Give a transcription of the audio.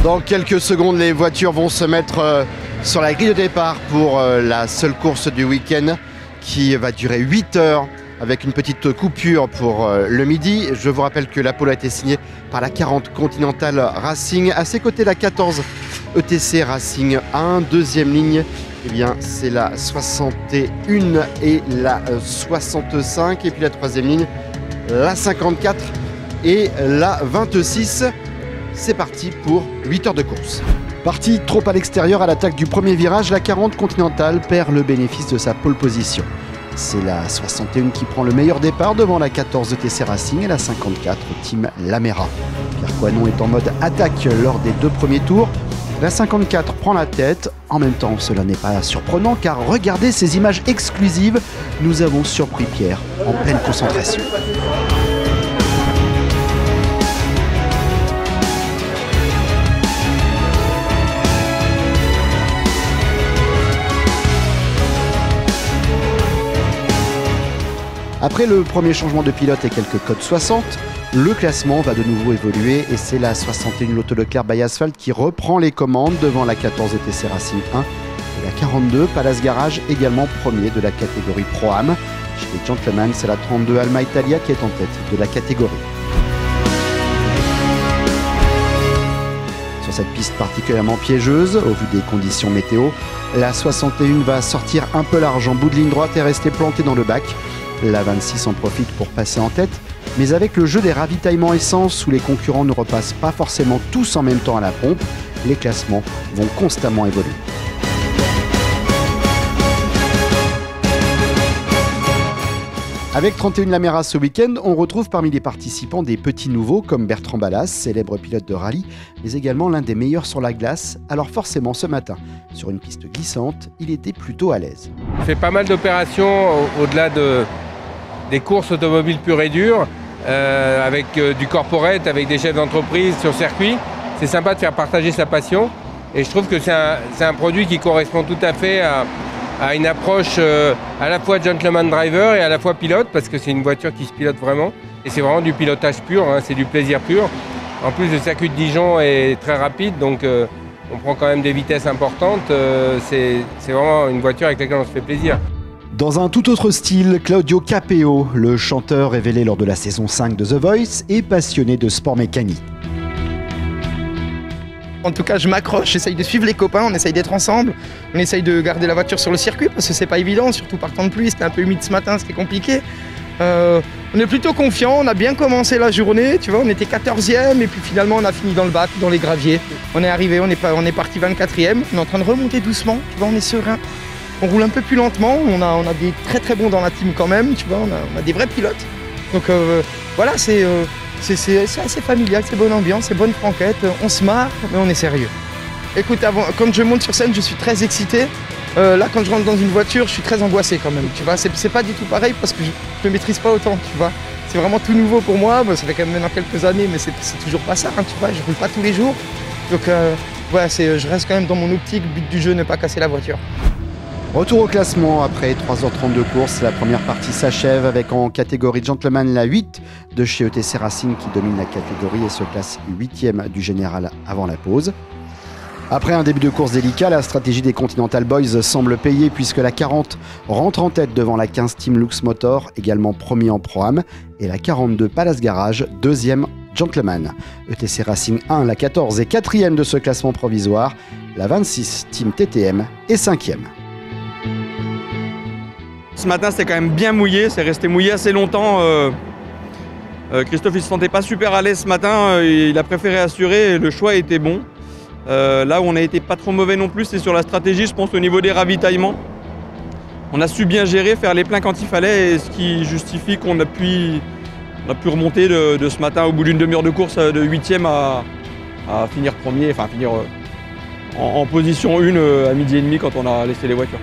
Dans quelques secondes, les voitures vont se mettre sur la grille de départ pour la seule course du week-end qui va durer 8 heures avec une petite coupure pour le midi. Je vous rappelle que la pole a été signée par la 40 Continental Racing. À ses côtés, la 14 ETC Racing 1. Deuxième ligne, eh bien, c'est la 61 et la 65. Et puis la troisième ligne, la 54 et la 26. C'est parti pour 8 heures de course. Parti trop à l'extérieur à l'attaque du premier virage, la 40 Continental perd le bénéfice de sa pole position. C'est la 61 qui prend le meilleur départ devant la 14 ETC Racing et la 54 Team Lamera. Pierre Coanon est en mode attaque lors des 2 premiers tours. La 54 prend la tête. En même temps, cela n'est pas surprenant car regardez ces images exclusives. Nous avons surpris Pierre en pleine concentration. Après le premier changement de pilote et quelques codes 60, le classement va de nouveau évoluer et c'est la 61 Lotto Leclerc by Asphalt qui reprend les commandes devant la 14 ETC Racing 1 et la 42 Palace Garage, également premier de la catégorie Pro-Am. Chez les Gentlemen, c'est la 32 Alma Italia qui est en tête de la catégorie. Sur cette piste particulièrement piégeuse, au vu des conditions météo, la 61 va sortir un peu large en bout de ligne droite et rester plantée dans le bac. La 26 en profite pour passer en tête, mais avec le jeu des ravitaillements essence où les concurrents ne repassent pas forcément tous en même temps à la pompe, les classements vont constamment évoluer. Avec 31 Lamera ce week-end, on retrouve parmi les participants des petits nouveaux comme Bertrand Ballas, célèbre pilote de rallye, mais également l'un des meilleurs sur la glace. Alors forcément ce matin, sur une piste glissante, il était plutôt à l'aise. Il fait pas mal d'opérations au-delà des courses automobiles pures et dures, avec du corporate, avec des chefs d'entreprise sur circuit. C'est sympa de faire partager sa passion et je trouve que c'est un produit qui correspond tout à fait à une approche à la fois gentleman driver et à la fois pilote, parce que c'est une voiture qui se pilote vraiment. Et c'est vraiment du pilotage pur, hein, c'est du plaisir pur. En plus, le circuit de Dijon est très rapide, donc on prend quand même des vitesses importantes. C'est vraiment une voiture avec laquelle on se fait plaisir. Dans un tout autre style, Claudio Capeo, le chanteur révélé lors de la saison 5 de The Voice, est passionné de sport mécanique. En tout cas, je m'accroche, j'essaye de suivre les copains, on essaye d'être ensemble, on essaye de garder la voiture sur le circuit parce que c'est pas évident, surtout par temps de pluie, c'était un peu humide ce matin, c'était compliqué. On est plutôt confiant, on a bien commencé la journée, tu vois, on était 14e et puis finalement on a fini dans le bac, dans les graviers. On est arrivé, on est parti 24e, on est en train de remonter doucement, tu vois, on est serein. On roule un peu plus lentement, on a des très très bons dans la team quand même, tu vois, on a des vrais pilotes. Donc voilà, c'est assez familial, c'est bonne ambiance, c'est bonne franquette, on se marre, mais on est sérieux. Écoute, quand je monte sur scène, je suis très excité. Là, quand je rentre dans une voiture, je suis très angoissé quand même, tu vois. C'est pas du tout pareil parce que je ne maîtrise pas autant, tu vois. C'est vraiment tout nouveau pour moi, ça fait quand même maintenant quelques années, mais c'est toujours pas ça, hein, tu vois, je roule pas tous les jours. Donc voilà, je reste quand même dans mon optique, but du jeu, ne pas casser la voiture. Retour au classement après 3h30 de course. La première partie s'achève avec en catégorie Gentleman la 8 de chez ETC Racing qui domine la catégorie et se classe 8e du général avant la pause. Après un début de course délicat, la stratégie des Continental Boys semble payer puisque la 40 rentre en tête devant la 15 Team Lux Motor, également premier en Pro-Am, et la 42 Palace Garage, deuxième Gentleman. ETC Racing 1, la 14 est 4e de ce classement provisoire, la 26 Team TTM est 5e. Ce matin, c'était quand même bien mouillé, c'est resté mouillé assez longtemps. Christophe, il se sentait pas super à l'aise ce matin, il a préféré assurer et le choix était bon. Là où on a été pas trop mauvais non plus, c'est sur la stratégie, je pense au niveau des ravitaillements. On a su bien gérer, faire les pleins quand il fallait, et ce qui justifie qu'on a pu remonter de ce matin au bout d'une demi-heure de course de 8e à finir premier, enfin finir en position 1 à midi et demi quand on a laissé les voitures.